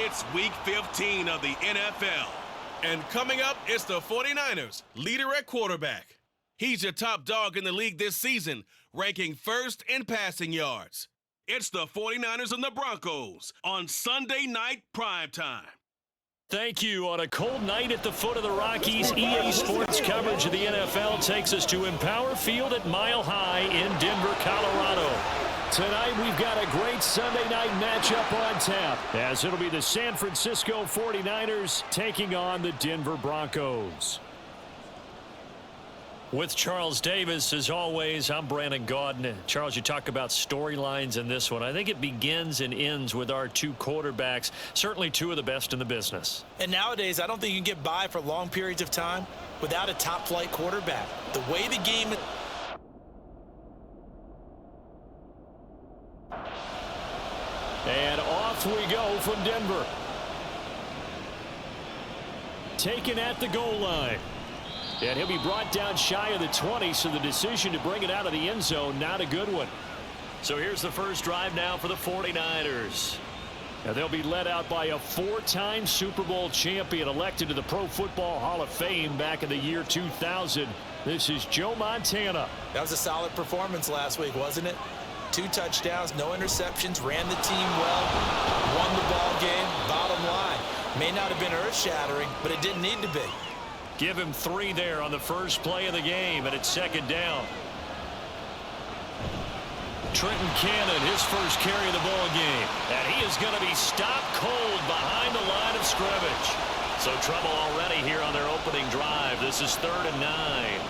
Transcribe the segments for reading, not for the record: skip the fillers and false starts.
It's Week 15 of the NFL. And coming up, it's the 49ers, leader at quarterback. He's your top dog in the league this season, ranking first in passing yards. It's the 49ers and the Broncos on Sunday Night Primetime. Thank you. On a cold night at the foot of the Rockies, EA Sports coverage of the NFL takes us to Empower Field at Mile High in Denver, Colorado. Tonight, we've got a great Sunday night matchup on tap, as it'll be the San Francisco 49ers taking on the Denver Broncos. With Charles Davis, as always, I'm Brandon Gaudin. Charles, you talk about storylines in this one. I think it begins and ends with our two quarterbacks, certainly two of the best in the business. And nowadays, I don't think you can get by for long periods of time without a top-flight quarterback. The way the game... And off we go from Denver. Taken at the goal line. And he'll be brought down shy of the 20, so the decision to bring it out of the end zone, not a good one. So here's the first drive now for the 49ers. And they'll be led out by a four-time Super Bowl champion elected to the Pro Football Hall of Fame back in the year 2000. This is Joe Montana. That was a solid performance last week, wasn't it? 2 touchdowns, no interceptions, ran the team well, won the ball game. Bottom line, may not have been earth-shattering, but it didn't need to be. Give him 3 there on the first play of the game, and it's second down. Trenton Cannon, his first carry of the ball game, and he is going to be stopped cold behind the line of scrimmage. So trouble already here on their opening drive. This is 3rd and 9.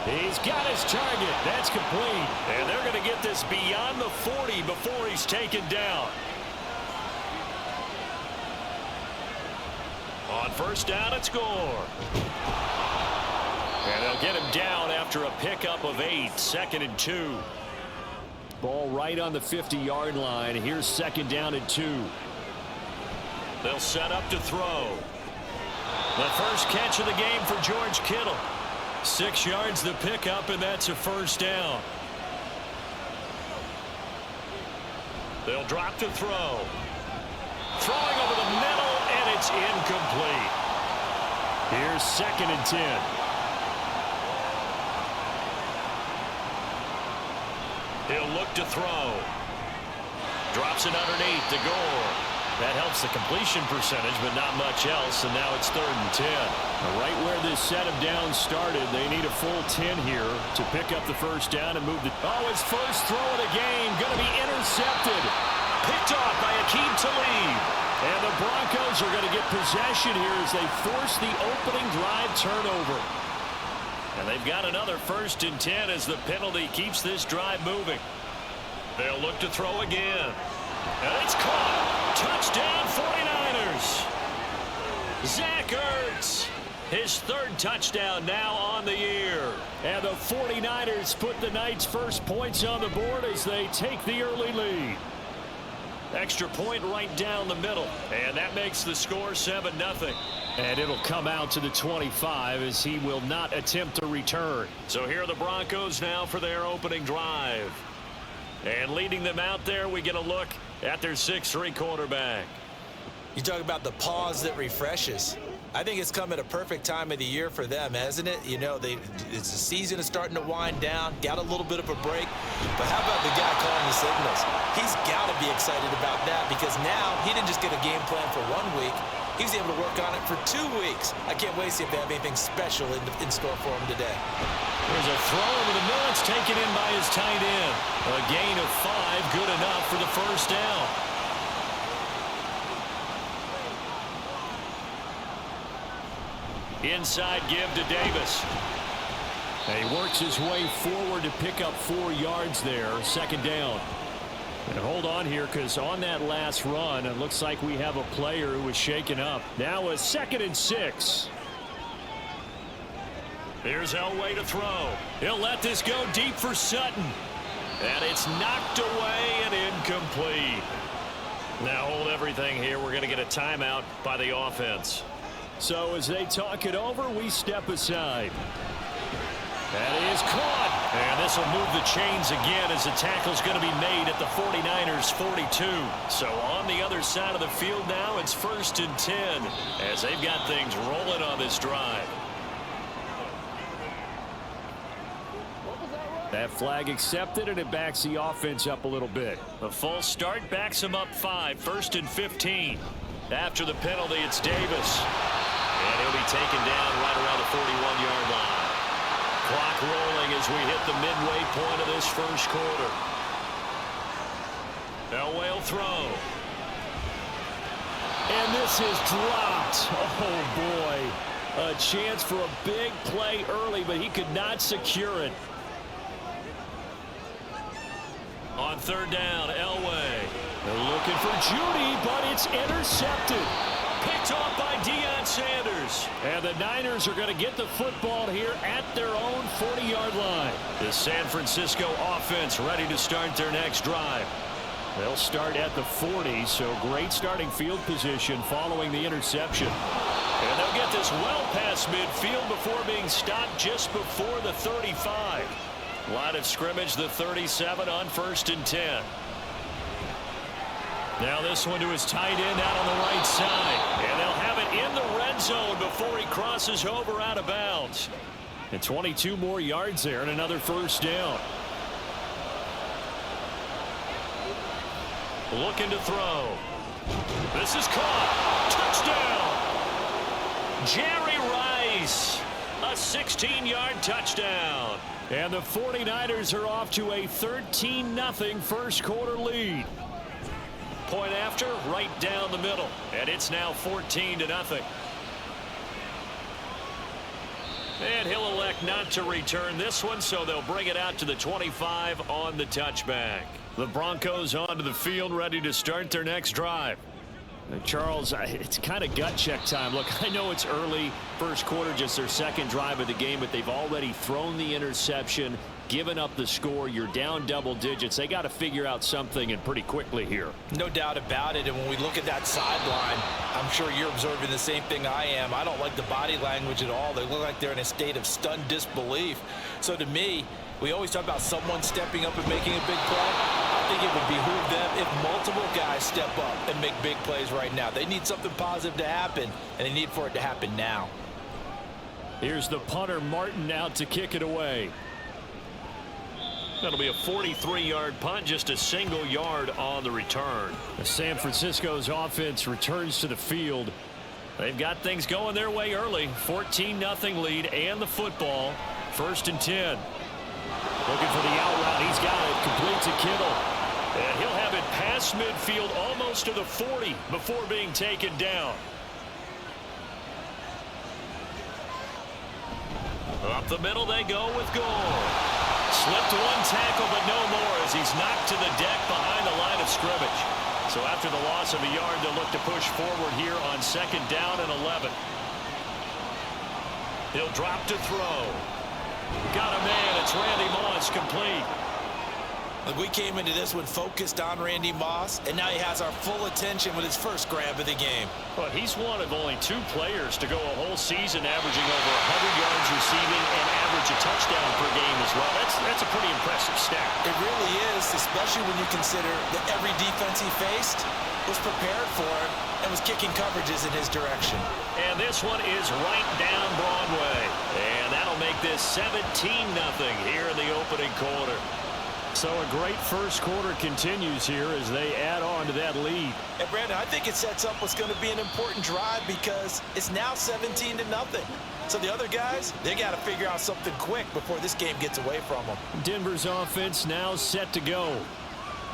He's got his target. That's complete. And they're going to get this beyond the 40 before he's taken down. On first down and score. And they'll get him down after a pickup of 8. 2nd and 2. Ball right on the 50-yard line. Here's 2nd down and 2. They'll set up to throw. The first catch of the game for George Kittle. 6 yards the pickup, and that's a first down. They'll drop to throw. Throwing over the middle, and it's incomplete. Here's 2nd and 10. He'll look to throw. Drops it underneath to Gore. That helps the completion percentage, but not much else, and now it's 3rd and 10. Right where this set of downs started, they need a full 10 here to pick up the first down and move the... Oh, his first throw of the game, going to be intercepted. Picked off by Akeem Talib. And the Broncos are going to get possession here as they force the opening drive turnover. And they've got another 1st and 10 as the penalty keeps this drive moving. They'll look to throw again. And it's caught. Touchdown 49ers. Zach Ertz. His 3rd touchdown now on the year. And the 49ers put the night's first points on the board as they take the early lead. Extra point right down the middle. And that makes the score 7-0. And it'll come out to the 25 as he will not attempt to return. So here are the Broncos now for their opening drive. And leading them out there, we get a look at their 6'3" quarterback. You talk about the pause that refreshes. I think it's come at a perfect time of the year for them, hasn't it? You know, it's the season is starting to wind down, got a little bit of a break. But how about the guy calling the signals? He's got to be excited about that because now he didn't just get a game plan for 1 week. He was able to work on it for 2 weeks. I can't wait to see if they have anything special in store for him today. There's a throw over the middle. It's taken in by his tight end. A gain of 5, good enough for the first down. Inside give to Davis. And he works his way forward to pick up 4 yards there. 2nd down. And hold on here because on that last run, it looks like we have a player who was shaken up. Now a 2nd and 6. Here's Elway to throw. He'll let this go deep for Sutton. And it's knocked away and incomplete. Now hold everything here. We're going to get a timeout by the offense. So as they talk it over, we step aside. That is caught. And this will move the chains again as the tackle's going to be made at the 49ers 42. So on the other side of the field now, it's 1st and 10 as they've got things rolling on this drive. That flag accepted, and it backs the offense up a little bit. A false start backs them up 5, 1st and 15. After the penalty, it's Davis. And he'll be taken down right around the 41-yard line. Clock rolling as we hit the midway point of this first quarter. Elway will throw. And this is dropped. Oh, boy. A chance for a big play early, but he could not secure it. On 3rd down, Elway. They're looking for Judy, but it's intercepted. Picked off by Deion Sanders. And the Niners are going to get the football here at their own 40-yard line. The San Francisco offense ready to start their next drive. They'll start at the 40, so great starting field position following the interception. And they'll get this well past midfield before being stopped just before the 35. Line of scrimmage, the 37 on 1st and 10. Now this one to his tight end out on the right side. And they'll have it in the red zone before he crosses over out of bounds. And 22 more yards there and another 1st down. Looking to throw. This is caught. Touchdown. Jerry Rice. A 16-yard touchdown. And the 49ers are off to a 13-0 first quarter lead. Point after, right down the middle. And it's now 14-0. And he'll elect not to return this one, so they'll bring it out to the 25 on the touchback. The Broncos onto the field, ready to start their next drive. Charles, it's kind of gut check time. Look, I know it's early, first quarter, just their second drive of the game, but they've already thrown the interception, given up the score. You're down double digits. They got to figure out something, and pretty quickly here. No doubt about it. And when we look at that sideline, I'm sure you're observing the same thing I am. I don't like the body language at all. They look like they're in a state of stunned disbelief. So to me, we always talk about someone stepping up and making a big play. I think it would behoove them if multiple guys step up and make big plays right now. They need something positive to happen, and they need for it to happen now. Here's the punter, Martin, out to kick it away. That'll be a 43-yard punt, just a single yard on the return. San Francisco's offense returns to the field. They've got things going their way early. 14-0 lead and the football. 1st and 10. Looking for the out route. He's got it. Complete to Kittle. And he'll have it past midfield almost to the 40 before being taken down. Up the middle they go with Gore. Slipped one tackle, but no more as he's knocked to the deck behind the line of scrimmage. So after the loss of a yard, they'll look to push forward here on 2nd down and 11. He'll drop to throw. Got a man. It's Randy Moss, complete. Look, we came into this one focused on Randy Moss, and now he has our full attention with his first grab of the game. But he's one of only 2 players to go a whole season averaging over 100 yards receiving and average a touchdown per game as well. That's a pretty impressive stat. It really is, especially when you consider that every defense he faced was prepared for him and was kicking coverages in his direction. And this one is right down Broadway. And that'll make this 17-0 here in the opening quarter. So a great first quarter continues here as they add on to that lead. And Brandon, I think it sets up what's going to be an important drive because it's now 17-0. So the other guys, they got to figure out something quick before this game gets away from them. Denver's offense now set to go.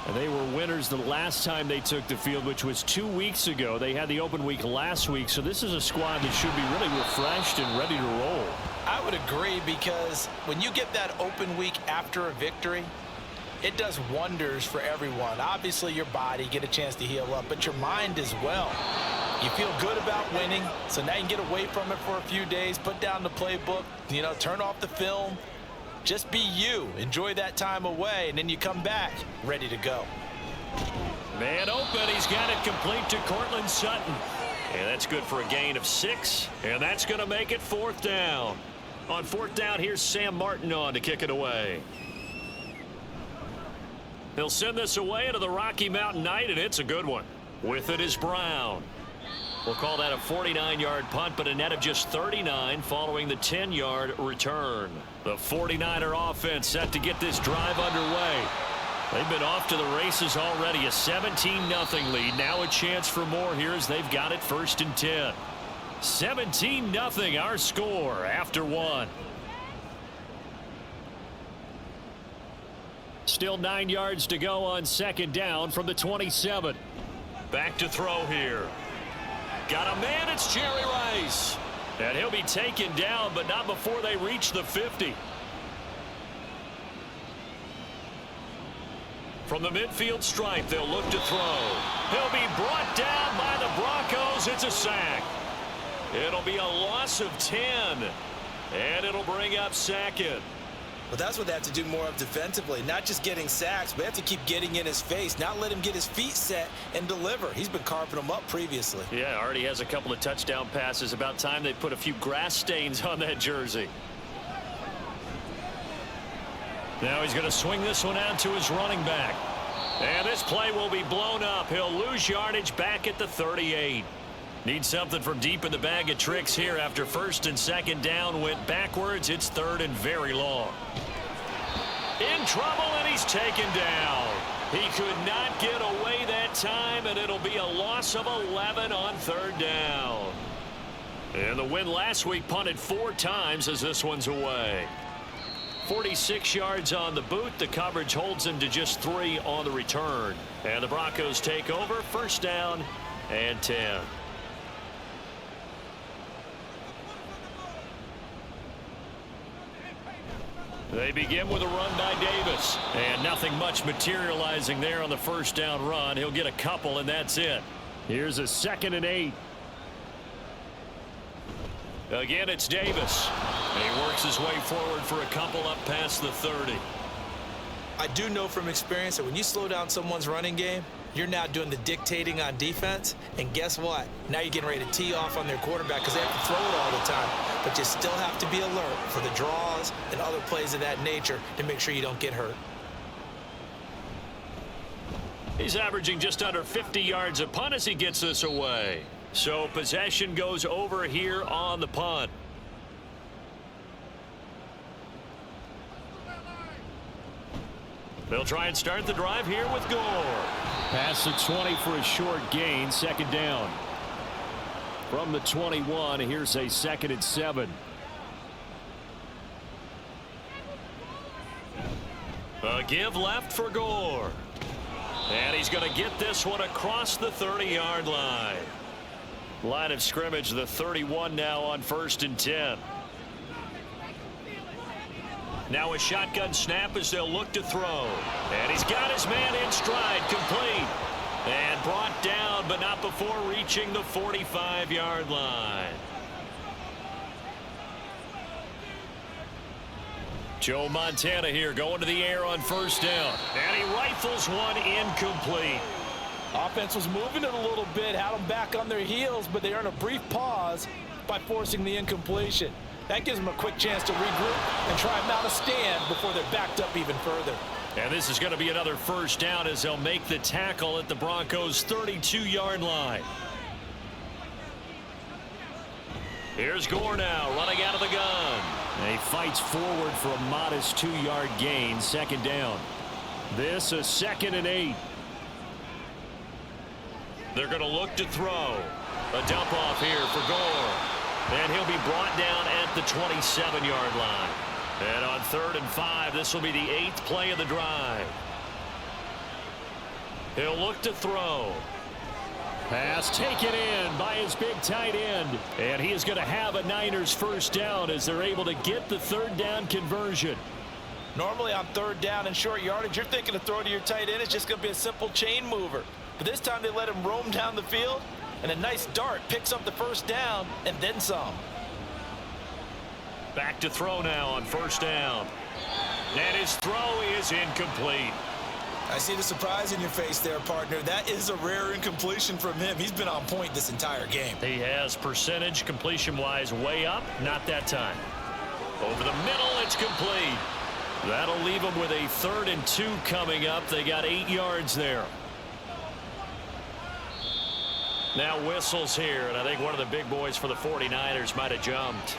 And they were winners the last time they took the field, which was 2 weeks ago. They had the open week last week, so this is a squad that should be really refreshed and ready to roll. I would agree because when you get that open week after a victory, it does wonders for everyone. Obviously, your body, get a chance to heal up, but your mind as well. You feel good about winning, so now you can get away from it for a few days, put down the playbook, turn off the film. Just be you. Enjoy that time away, and then you come back ready to go. Man open. He's got it complete to Cortland Sutton. And that's good for a gain of 6. And that's going to make it 4th down. On fourth down, here's Sam Martin on to kick it away. He'll send this away into the Rocky Mountain Night, and it's a good one. With it is Brown. We'll call that a 49-yard punt, but a net of just 39 following the 10-yard return. The 49er offense set to get this drive underway. They've been off to the races already. A 17-0 lead. Now a chance for more here as they've got it 1st and 10. 17-0 our score after 1. Still 9 yards to go on 2nd down from the 27. Back to throw here. Got a man, it's Jerry Rice. And he'll be taken down, but not before they reach the 50. From the midfield stripe, they'll look to throw. He'll be brought down by the Broncos. It's a sack. It'll be a loss of 10. And it'll bring up 2nd. Well, that's what they have to do more of defensively. Not just getting sacks, but they have to keep getting in his face. Not let him get his feet set and deliver. He's been carving them up previously. Yeah, already has a couple of touchdown passes. About time they put a few grass stains on that jersey. Now he's going to swing this one out to his running back. And this play will be blown up. He'll lose yardage back at the 38. Need something from deep in the bag of tricks here after 1st and 2nd down went backwards. It's 3rd and very long. In trouble, and he's taken down. He could not get away that time, and it'll be a loss of 11 on 3rd down. And the win last week punted 4 times as this one's away. 46 yards on the boot. The coverage holds him to just 3 on the return. And the Broncos take over. 1st down and 10. They begin with a run by Davis. And nothing much materializing there on the 1st down run. He'll get a couple, and that's it. Here's a 2nd and 8. Again, it's Davis. And he works his way forward for a couple up past the 30. I do know from experience that when you slow down someone's running game, you're now doing the dictating on defense. And guess what? Now you're getting ready to tee off on their quarterback because they have to throw it all the time. But you still have to be alert for the draws and other plays of that nature to make sure you don't get hurt. He's averaging just under 50 yards a punt as he gets this away. So possession goes over here on the punt. They'll try and start the drive here with Gore. Past the 20 for a short gain. 2nd down. From the 21, here's a 2nd and 7. A give left for Gore. And he's going to get this one across the 30-yard line. Line of scrimmage, the 31 now on 1st and 10. Now a shotgun snap as they'll look to throw. And he's got his man in stride, complete. And brought down, but not before reaching the 45-yard line. Joe Montana here going to the air on 1st down. And he rifles one incomplete. Offense was moving it a little bit, had them back on their heels, but they earned a brief pause by forcing the incompletion. That gives them a quick chance to regroup and try and mount a stand before they're backed up even further. And this is going to be another 1st down as they'll make the tackle at the Broncos' 32-yard line. Here's Gore now running out of the gun. And he fights forward for a modest 2-yard gain. 2nd down. This a 2nd and 8. They're going to look to throw. A dump off here for Gore. And he'll be brought down at the 27-yard line. And on 3rd and 5, this will be the 8th play of the drive. He'll look to throw. Pass taken in by his big tight end. And he is going to have a Niners 1st down as they're able to get the 3rd down conversion. Normally on 3rd down and short yardage, you're thinking of throwing to your tight end. It's just going to be a simple chain mover. But this time they let him roam down the field. And a nice dart picks up the 1st down and then some. Back to throw now on 1st down. And his throw is incomplete. I see the surprise in your face there, partner. That is a rare incompletion from him. He's been on point this entire game. He has percentage completion-wise way up. Not that time. Over the middle, it's complete. That'll leave them with a 3rd and 2 coming up. They got 8 yards there. Now whistles here, and I think one of the big boys for the 49ers might have jumped.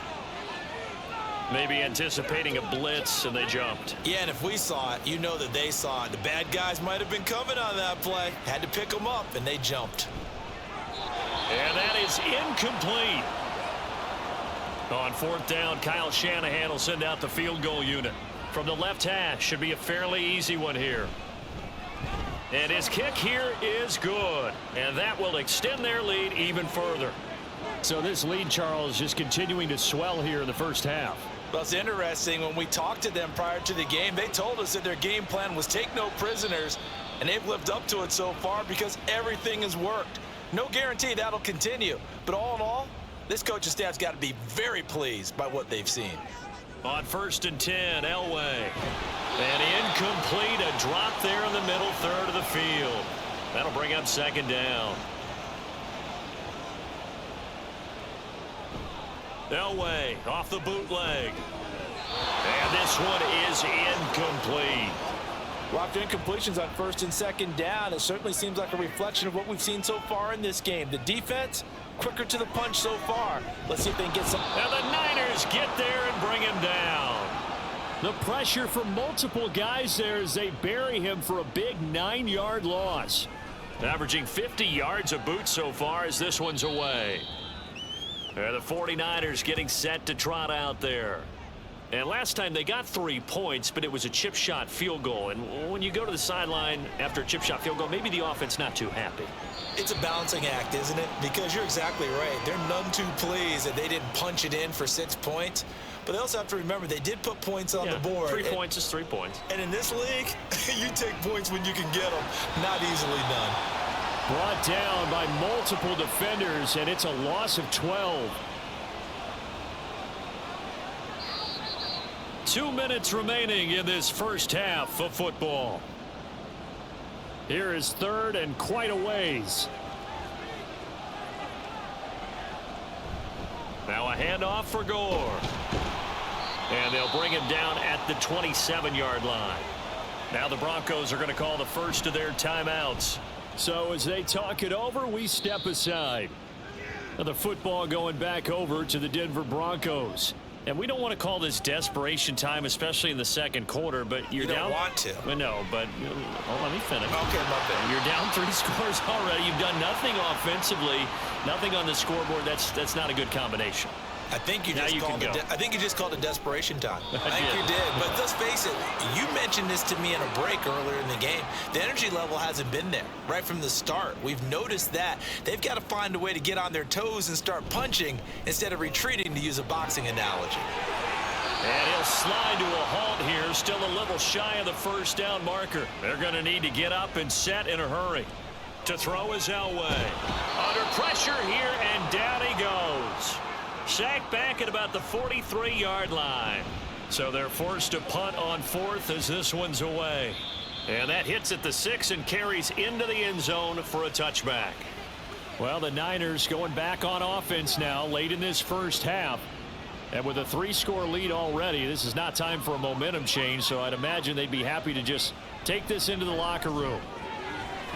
Maybe anticipating a blitz, and they jumped. Yeah, and if we saw it, you know that they saw it. The bad guys might have been coming on that play. Had to pick them up, and they jumped. And that is incomplete. On 4th down, Kyle Shanahan will send out the field goal unit. From the left hash, should be a fairly easy one here. And his kick here is good. And that will extend their lead even further. So this lead, Charles, just continuing to swell here in the first half. Well, it's interesting. When we talked to them prior to the game, they told us that their game plan was take no prisoners, and they've lived up to it so far because everything has worked. No guarantee that'll continue, but all in all, this coaching staff's got to be very pleased by what they've seen. On 1st and 10, Elway. And incomplete, a drop there in the middle third of the field. That'll bring up 2nd down. Elway off the bootleg. And this one is incomplete. Well, after incompletions on 1st and 2nd down, it certainly seems like a reflection of what we've seen so far in this game. The defense, quicker to the punch so far. Let's see if they can get some. And the Niners get there and bring him down. The pressure from multiple guys there as they bury him for a big 9-yard loss. Averaging 50 yards a boot so far as this one's away. The 49ers getting set to trot out there. And last time they got 3 points, but it was a chip shot field goal. And when you go to the sideline after a chip shot field goal, maybe the offense not too happy. It's a balancing act, isn't it? Because you're exactly right. They're none too pleased that they didn't punch it in for 6 points. But they also have to remember they did put points on the board. 3 points is 3 points. And in this league, you take points when you can get them. Not easily done. Brought down by multiple defenders, and it's a loss of 12. 2 minutes remaining in this first half of football. Here is 3rd and quite a ways. Now a handoff for Gore. And they'll bring him down at the 27-yard line. Now the Broncos are going to call the first of their timeouts. So as they talk it over, we step aside. Now the football going back over to the Denver Broncos. And we don't want to call this desperation time, especially in the second quarter, but you're down. You don't want to. No, but let me finish. Okay, my bad. You're down 3 scores already. You've done nothing offensively, nothing on the scoreboard. That's not a good combination. I think you just called it desperation time. I think you did. But let's face it, you mentioned this to me in a break earlier in the game. The energy level hasn't been there right from the start. We've noticed that. They've got to find a way to get on their toes and start punching instead of retreating, to use a boxing analogy. And he'll slide to a halt here, still a little shy of the first down marker. They're going to need to get up and set in a hurry. To throw is Elway. Under pressure here, and down he goes. Sacked back at about the 43-yard line. So they're forced to punt on 4th as this one's away. And that hits at the 6 and carries into the end zone for a touchback. Well, the Niners going back on offense now late in this first half. And with a 3-score lead already, this is not time for a momentum change, so I'd imagine they'd be happy to just take this into the locker room.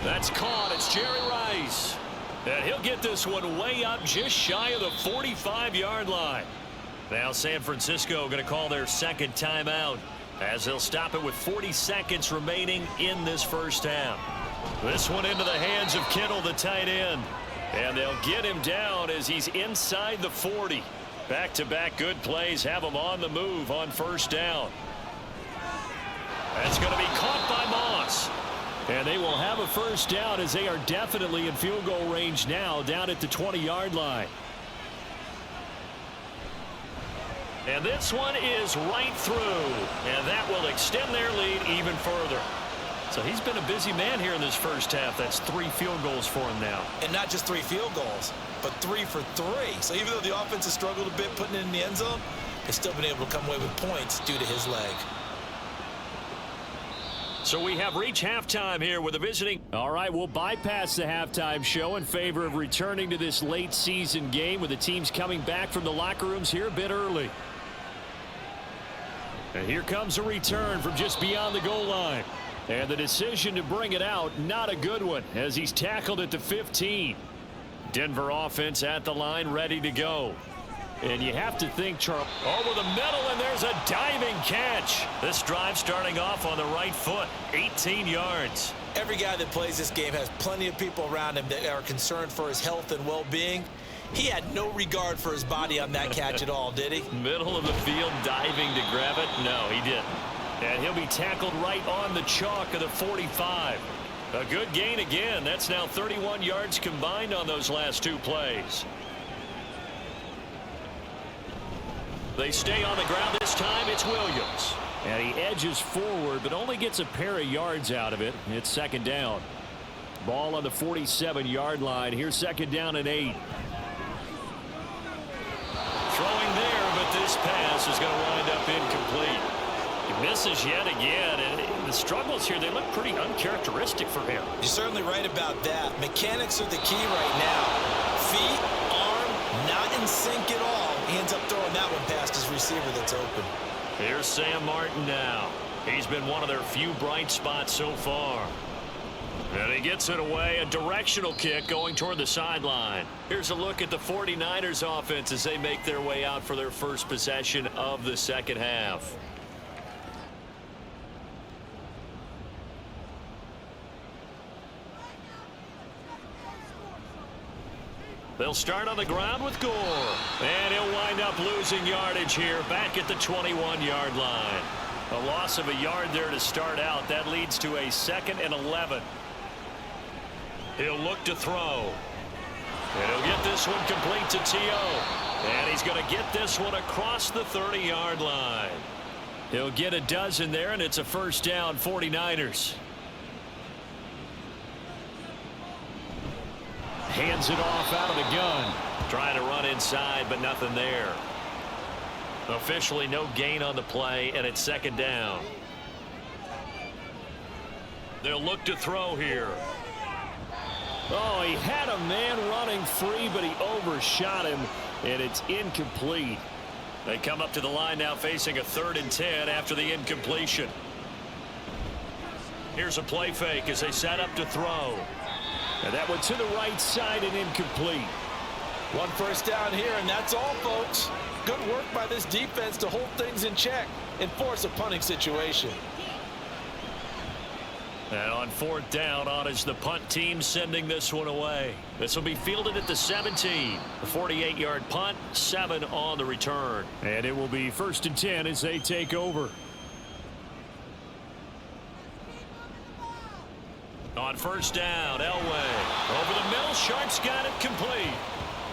That's caught. It's Jerry Rice. And he'll get this one way up just shy of the 45-yard line. Now San Francisco going to call their second timeout as they'll stop it with 40 seconds remaining in this first half. This one into the hands of Kittle, the tight end. And they'll get him down as he's inside the 40. Back-to-back good plays have him on the move on first down. That's going to be caught by Moss. And they will have a first down as they are definitely in field goal range now down at the 20-yard line. And this one is right through. And that will extend their lead even further. So he's been a busy man here in this first half. That's 3 field goals for him now. And not just 3 field goals, but 3 for 3. So even though the offense has struggled a bit putting it in the end zone, they've still been able to come away with points due to his leg. So we have reached halftime here with a visiting. All right, we'll bypass the halftime show in favor of returning to this late season game with the teams coming back from the locker rooms here a bit early. And here comes a return from just beyond the goal line. And the decision to bring it out, not a good one, as he's tackled at the 15. Denver offense at the line, ready to go. And you have to think, Charles, over the middle, and there's a diving catch. This drive starting off on the right foot, 18 yards. Every guy that plays this game has plenty of people around him that are concerned for his health and well-being. He had no regard for his body on that catch at all, did he? Middle of the field, diving to grab it? No, he didn't. And he'll be tackled right on the chalk of the 45. A good gain again. That's now 31 yards combined on those last two plays. They stay on the ground this time. It's Williams. And he edges forward, but only gets a pair of yards out of it. It's second down. Ball on the 47-yard line. Here's second down and 8. Throwing there, but this pass is going to wind up incomplete. He misses yet again, and the struggles here, they look pretty uncharacteristic for him. You're certainly right about that. Mechanics are the key right now. Feet, arm, not in sync at all. He ends up throwing that one past his receiver that's open. Here's Sam Martin now. He's been one of their few bright spots so far. And he gets it away, a directional kick going toward the sideline. Here's a look at the 49ers offense as they make their way out for their first possession of the second half. They'll start on the ground with Gore. And he'll wind up losing yardage here back at the 21-yard line. A loss of a yard there to start out. That leads to a 2nd and 11. He'll look to throw. And he'll get this one complete to T.O. And he's going to get this one across the 30-yard line. He'll get a dozen there, and it's a first down, 49ers. Hands it off out of the gun. Trying to run inside, but nothing there. Officially no gain on the play, and it's second down. They'll look to throw here. Oh, he had a man running free, but he overshot him, and it's incomplete. They come up to the line now facing a 3rd and 10 after the incompletion. Here's a play fake as they set up to throw. And that one to the right side and incomplete. One first down here, and that's all, folks. Good work by this defense to hold things in check and force a punting situation. And on 4th down, on is the punt team sending this one away. This will be fielded at the 17. A 48-yard punt, 7 on the return. And it will be 1st and 10 as they take over. On 1st down, Elway. Over the middle, Sharp's got it complete.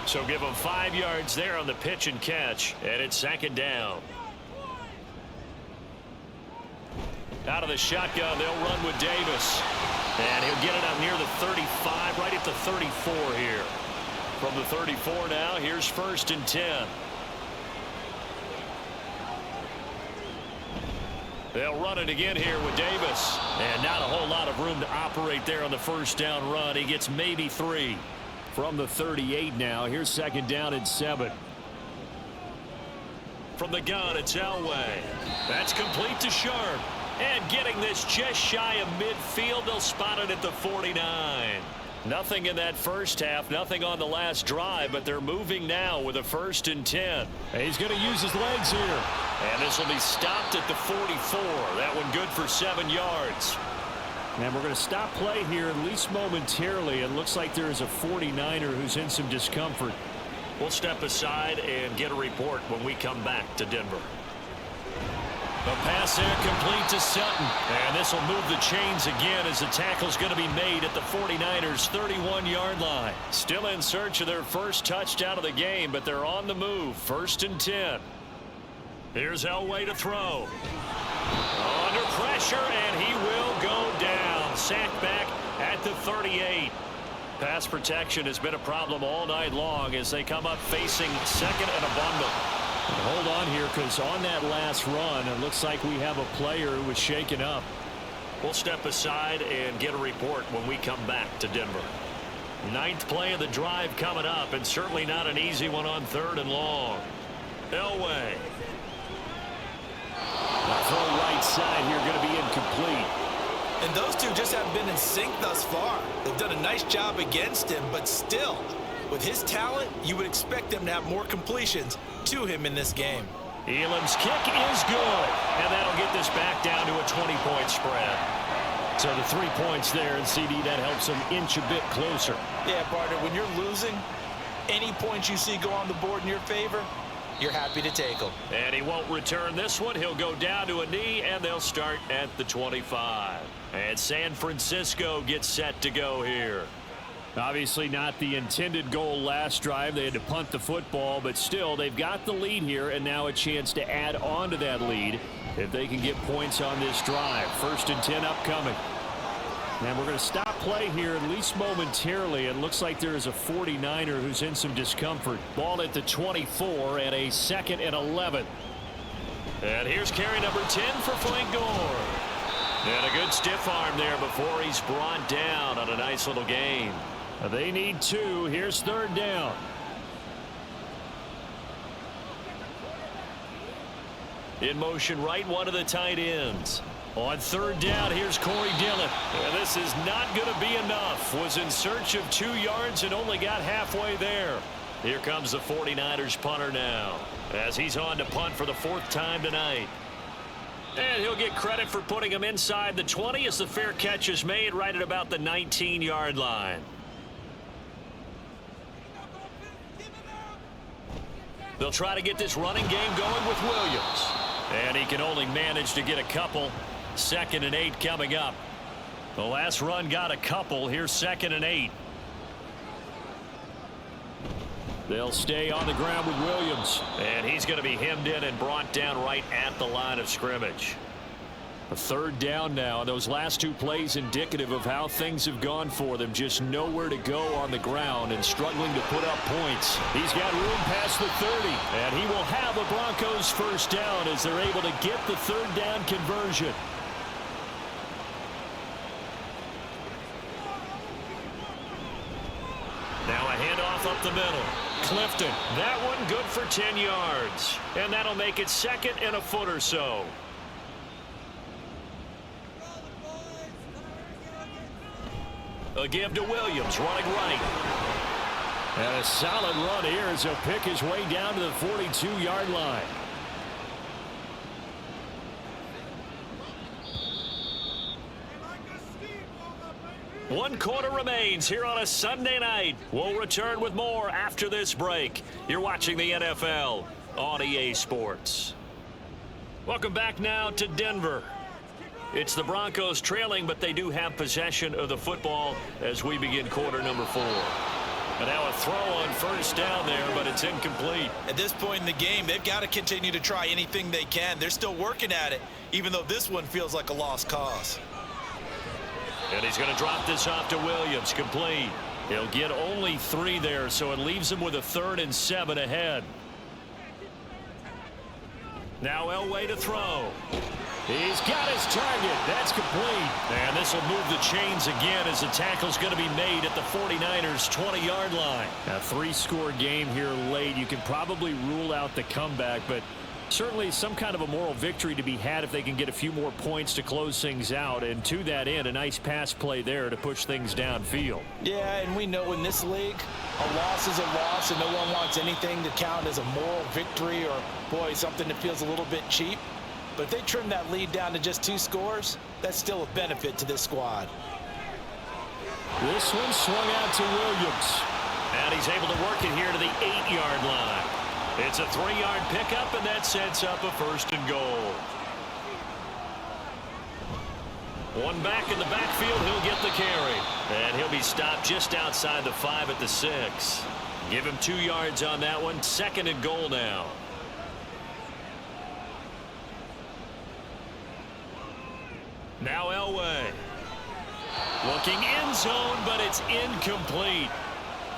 So give him 5 yards there on the pitch and catch. And it's 2nd down. Out of the shotgun, they'll run with Davis. And he'll get it up near the 35, right at the 34 here. From the 34 now, here's 1st and 10. They'll run it again here with Davis. And not a whole lot of room to operate there on the 1st down run. He gets maybe 3. From the 38 now, here's 2nd down and 7. From the gun, it's Elway. That's complete to Sharp. And getting this just shy of midfield, they'll spot it at the 49. Nothing in that first half, nothing on the last drive, but they're moving now with a 1st and 10. And he's going to use his legs here. And this will be stopped at the 44. That one good for 7 yards. And we're going to stop play here, at least momentarily. It looks like there is a 49er who's in some discomfort. We'll step aside and get a report when we come back to Denver. The pass there complete to Sutton. And this will move the chains again as the tackle's going to be made at the 49ers' 31-yard line. Still in search of their first touchdown of the game, but they're on the move. 1st and 10. Here's Elway to throw. Under pressure, and he will go down. Sacked back at the 38. Pass protection has been a problem all night long as they come up facing 2nd and a bundle. And hold on here, because on that last run, it looks like we have a player who was shaken up. We'll step aside and get a report when we come back to Denver. 9th play of the drive coming up, and certainly not an easy one on 3rd and long. Elway. throw right side here going to be incomplete. And those two just haven't been in sync thus far. They've done a nice job against him, but still, with his talent, you would expect them to have more completions to him in this game. Elam's kick is good, and that'll get this back down to a 20-point spread. So the 3 points there, and CD, that helps them inch a bit closer. Yeah, partner, when you're losing, any points you see go on the board in your favor, you're happy to take them. And he won't return this one. He'll go down to a knee, and they'll start at the 25. And San Francisco gets set to go here. Obviously not the intended goal last drive. They had to punt the football, but still, they've got the lead here, and now a chance to add on to that lead if they can get points on this drive. 1st and 10 upcoming. And we're going to stop play here, at least momentarily. It looks like there is a 49er who's in some discomfort. Ball at the 24 and a 2nd and 11. And here's carry number 10 for Frank Gore. And a good stiff arm there before he's brought down on a nice little gain. They need 2. Here's 3rd down. In motion right, one of the tight ends. On 3rd down, here's Corey Dillon. And this is not going to be enough. Was in search of 2 yards and only got halfway there. Here comes the 49ers punter now, as he's on to punt for the 4th time tonight. And he'll get credit for putting him inside the 20 as the fair catch is made right at about the 19-yard line. They'll try to get this running game going with Williams. And he can only manage to get a couple. 2nd and 8 coming up. The last run got a couple. Here's 2nd and 8. They'll stay on the ground with Williams. And he's going to be hemmed in and brought down right at the line of scrimmage. A 3rd down now, and those last 2 plays indicative of how things have gone for them. Just nowhere to go on the ground and struggling to put up points. He's got room past the 30, and he will have a Broncos 1st down as they're able to get the 3rd down conversion. Now a handoff up the middle. Clifton, that one good for 10 yards. And that'll make it 2nd and a foot or so. A give to Williams, running right. And a solid run here as he'll pick his way down to the 42-yard line. One quarter remains here on a Sunday night. We'll return with more after this break. You're watching the NFL on EA Sports. Welcome back now to Denver. It's the Broncos trailing, but they do have possession of the football as we begin quarter number 4. And now a throw on 1st down there, but it's incomplete. At this point in the game, they've got to continue to try anything they can. They're still working at it, even though this one feels like a lost cause. And he's going to drop this off to Williams, complete. He'll get only 3 there, so it leaves him with a 3rd and 7 ahead. Now Elway to throw. He's got his target. That's complete. And this will move the chains again as the tackle's going to be made at the 49ers' 20-yard line. A 3-score game here late. You can probably rule out the comeback, but certainly some kind of a moral victory to be had if they can get a few more points to close things out. And to that end, a nice pass play there to push things downfield. Yeah, and we know in this league, a loss is a loss, and no one wants anything to count as a moral victory or, boy, something that feels a little bit cheap. But if they trim that lead down to just 2 scores, that's still a benefit to this squad. This one swung out to Williams. And he's able to work it here to the 8-yard line. It's a 3-yard pickup, and that sets up a 1st and goal. One back in the backfield, he'll get the carry. And he'll be stopped just outside the 5 at the 6. Give him 2 yards on that one. 2nd and goal now. Now Elway. Looking end zone, but it's incomplete.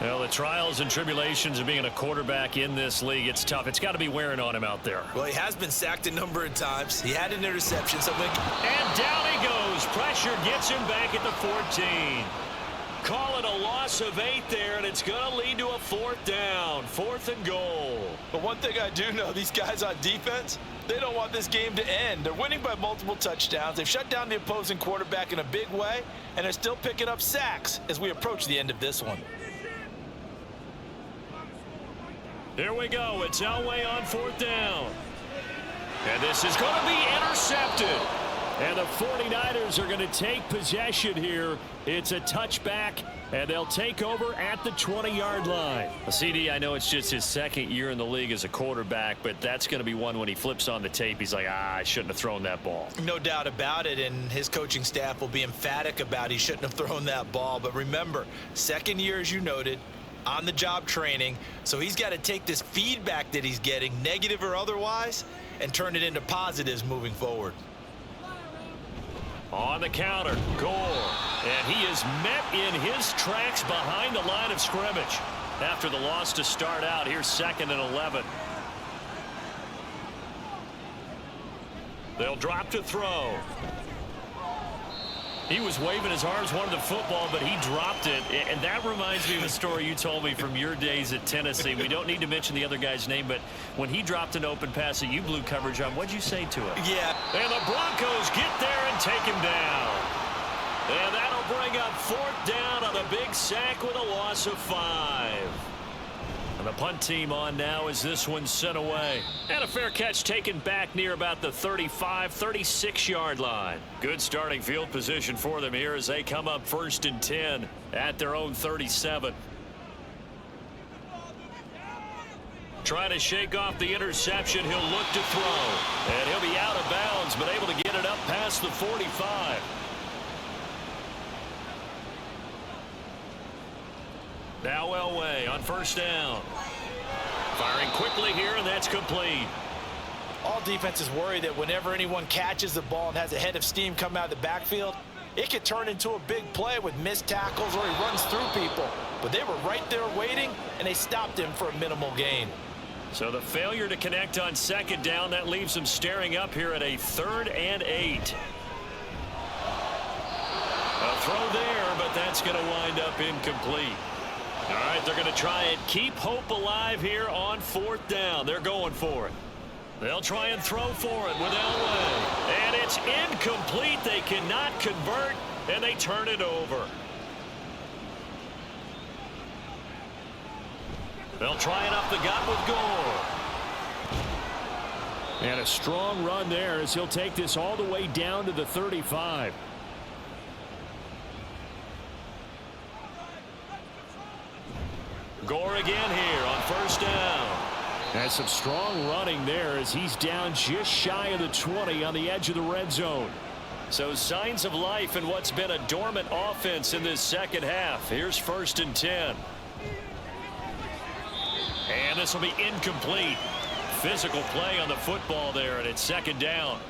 Well, the trials and tribulations of being a quarterback in this league, it's tough. It's got to be wearing on him out there. Well, he has been sacked a number of times. He had an interception. And down he goes. Pressure gets him back at the 14. call it a loss of 8 there, and it's going to lead to a 4th down, 4th and goal. But one thing I do know, these guys on defense, they don't want this game to end. They're winning by multiple touchdowns. They've shut down the opposing quarterback in a big way, and they're still picking up sacks as we approach the end of this one. Here we go. It's Elway on 4th down. And this is going to be intercepted. And the 49ers are going to take possession here. It's a touchback, and they'll take over at the 20-yard line. CD, I know it's just his 2nd year in the league as a quarterback, but that's going to be one when he flips on the tape. He's like, I shouldn't have thrown that ball. No doubt about it, and his coaching staff will be emphatic about he shouldn't have thrown that ball. But remember, 2nd year, as you noted, on-the-job training, so he's got to take this feedback that he's getting, negative or otherwise, and turn it into positives moving forward. On the counter, Gore, and he is met in his tracks behind the line of scrimmage. After the loss to start out, here's 2nd and 11. They'll drop to throw. He was waving his arms, wanted the football, but he dropped it. And that reminds me of a story you told me from your days at Tennessee. We don't need to mention the other guy's name, but when he dropped an open pass that you blew coverage on, what'd you say to it? Yeah. And the Broncos get there and take him down. And that'll bring up 4th down on the big sack with a loss of 5. And the punt team on now as this one's sent away. And a fair catch taken back near about the 35, 36-yard line. Good starting field position for them here as they come up 1st and 10 at their own 37. Trying to shake off the interception. He'll look to throw. And he'll be out of bounds, but able to get it up past the 45. Now Elway on 1st down. Firing quickly here, and that's complete. All defenses worry that whenever anyone catches the ball and has a head of steam come out of the backfield, it could turn into a big play with missed tackles or he runs through people. But they were right there waiting, and they stopped him for a minimal gain. So the failure to connect on 2nd down, that leaves them staring up here at a 3rd and 8. A throw there, but that's going to wind up incomplete. All right, they're going to try and keep hope alive here on 4th down. They're going for it. They'll try and throw for it with Elway. And it's incomplete. They cannot convert, and they turn it over. They'll try it up the gut with Gore. And a strong run there as he'll take this all the way down to the 35. Gore again here on 1st down. And some strong running there as he's down just shy of the 20 on the edge of the red zone. So signs of life in what's been a dormant offense in this 2nd half. Here's 1st and 10. And this will be incomplete. Physical play on the football there, and it's 2nd down.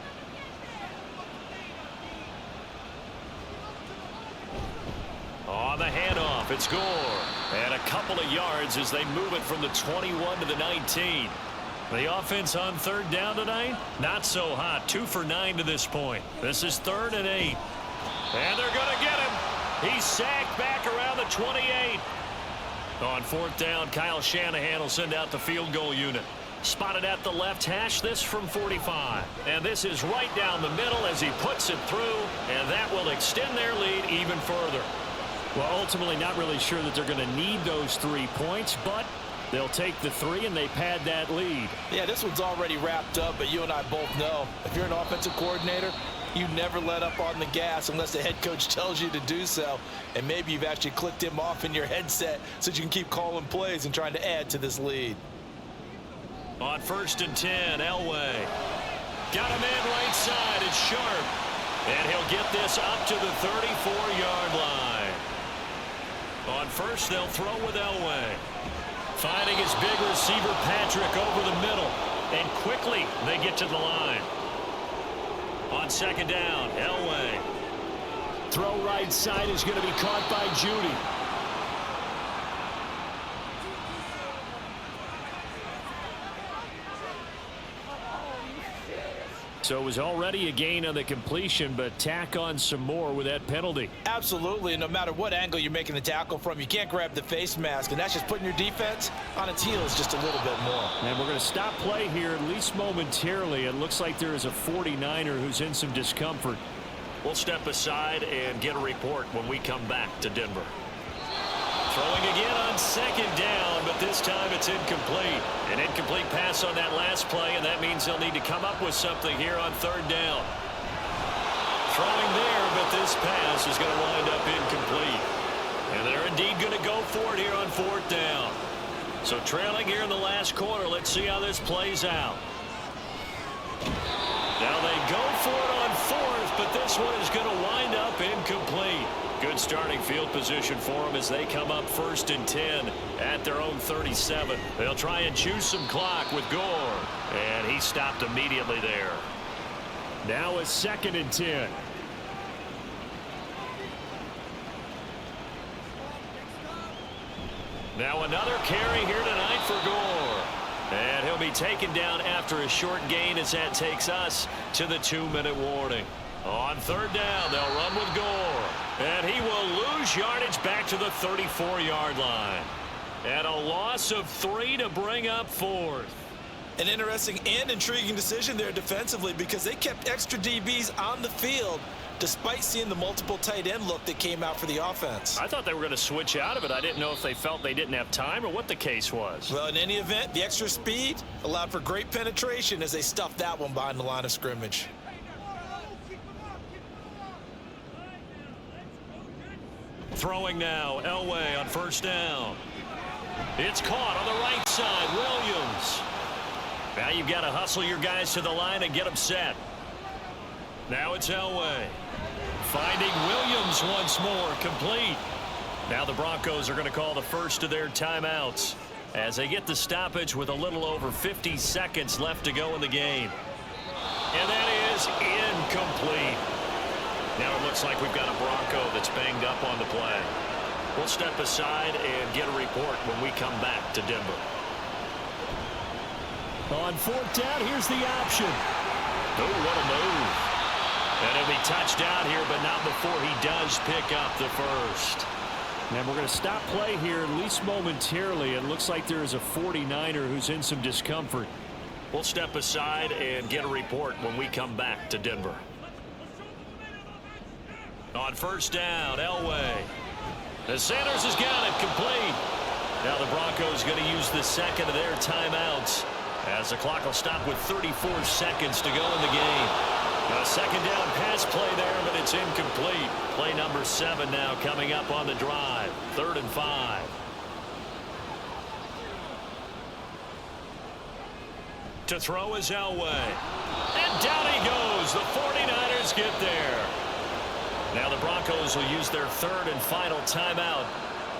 On the handoff, it's Gore. And a couple of yards as they move it from the 21 to the 19. The offense on 3rd down tonight, not so hot. 2 for 9 to this point. This is 3rd and 8. And they're going to get him. He's sacked back around the 28. On 4th down, Kyle Shanahan will send out the field goal unit. Spotted at the left hash, this from 45. And this is right down the middle as he puts it through, and that will extend their lead even further. Well, ultimately not really sure that they're going to need those 3 points, but they'll take the 3 and they pad that lead. Yeah, this one's already wrapped up, but you and I both know if you're an offensive coordinator, you never let up on the gas unless the head coach tells you to do so. And maybe you've actually clicked him off in your headset so that you can keep calling plays and trying to add to this lead. On 1st and 10, Elway. Got him in right side. It's Sharp. And he'll get this up to the 34-yard line. On 1st, they'll throw with Elway. Finding his big receiver, Patrick, over the middle. And quickly, they get to the line. On 2nd down, Elway. Throw right side is going to be caught by Judy. So it was already a gain on the completion, but tack on some more with that penalty. Absolutely, and no matter what angle you're making the tackle from, you can't grab the face mask, and that's just putting your defense on its heels just a little bit more. And we're going to stop play here, at least momentarily. It looks like there is a 49er who's in some discomfort. We'll step aside and get a report when we come back to Denver. Throwing again on second down, but this time it's incomplete. An incomplete pass on that last play, and that means they'll need to come up with something here on third down. Throwing there, but this pass is going to wind up incomplete. And they're indeed going to go for it here on fourth down. So trailing here in the last quarter, let's see how this plays out. Now they go for it on fourth, but this one is going to wind up incomplete. Good starting field position for them as they come up 1st and 10 at their own 37. They'll try and choose some clock with Gore, and he stopped immediately there. Now a 2nd and 10. Now another carry here tonight for Gore. And he'll be taken down after a short gain as that takes us to the 2-minute warning. On third down, they'll run with Gore. And he will lose yardage back to the 34-yard line. And a loss of 3 to bring up fourth. An interesting and intriguing decision there defensively because they kept extra DBs on the field despite seeing the multiple tight end look that came out for the offense. I thought they were going to switch out of it. I didn't know if they felt they didn't have time or what the case was. Well, in any event, the extra speed allowed for great penetration as they stuffed that one behind the line of scrimmage. Throwing now, Elway on first down. It's caught on the right side, Williams. Now you've got to hustle your guys to the line and get them set. Now it's Elway. Finding Williams once more, complete. Now the Broncos are going to call the first of their timeouts as they get the stoppage with a little over 50 seconds left to go in the game. And that is incomplete. Now it looks like we've got a Bronco that's banged up on the play. We'll step aside and get a report when we come back to Denver. On fourth down, here's the option. Oh, what a move. And it'll be touchdown here, but not before he does pick up the first. And we're going to stop play here, at least momentarily. It looks like there is a 49er who's in some discomfort. We'll step aside and get a report when we come back to Denver. On first down, Elway. The Sanders has got it complete. Now the Broncos going to use the second of their timeouts as the clock will stop with 34 seconds to go in the game. A second down pass play there, but it's incomplete. Play number 7 now coming up on the drive. 3rd and 5. To throw is Elway. And down he goes. The 49ers get there. Now the Broncos will use their 3rd and final timeout.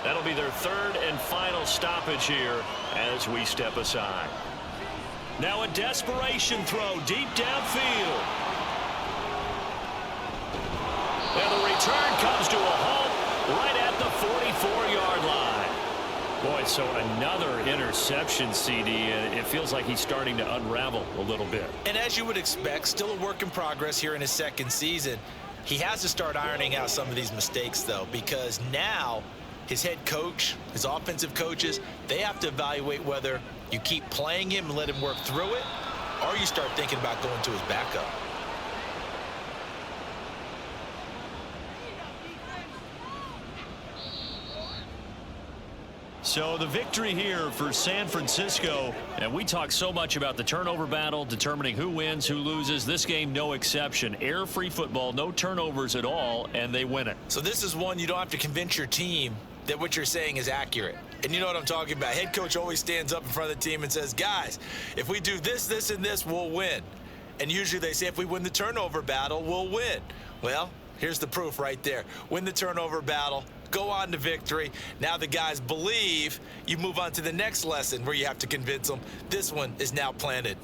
That'll be their 3rd and final stoppage here as we step aside. Now a desperation throw deep downfield. And the return comes to a halt right at the 44-yard line. Boy, so another interception, CD, and it feels like he's starting to unravel a little bit. And as you would expect, still a work in progress here in his 2nd season. He has to start ironing out some of these mistakes, though, because now his head coach, his offensive coaches, they have to evaluate whether you keep playing him and let him work through it, or you start thinking about going to his backup. So the victory here for San Francisco, and we talk so much about the turnover battle, determining who wins, who loses. This game, no exception. Error-free football, no turnovers at all, and they win it. So this is one you don't have to convince your team that what you're saying is accurate. And you know what I'm talking about. Head coach always stands up in front of the team and says, guys, if we do this, this, and this, we'll win. And usually they say if we win the turnover battle, we'll win. Well, here's the proof right there. Win the turnover battle. Go on to victory. Now the guys believe. You move on to the next lesson where you have to convince them. This one is now planted.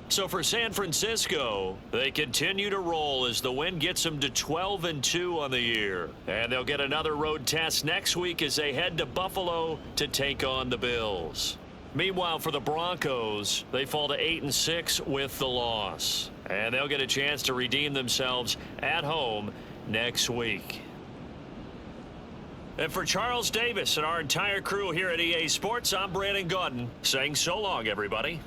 So for San Francisco, they continue to roll as the win gets them to 12-2 on the year. And they'll get another road test next week as they head to Buffalo to take on the Bills. Meanwhile, for the Broncos, they fall to 8-6 with the loss. And they'll get a chance to redeem themselves at home next week. And for Charles Davis and our entire crew here at EA Sports, I'm Brandon Gaudin saying so long, everybody.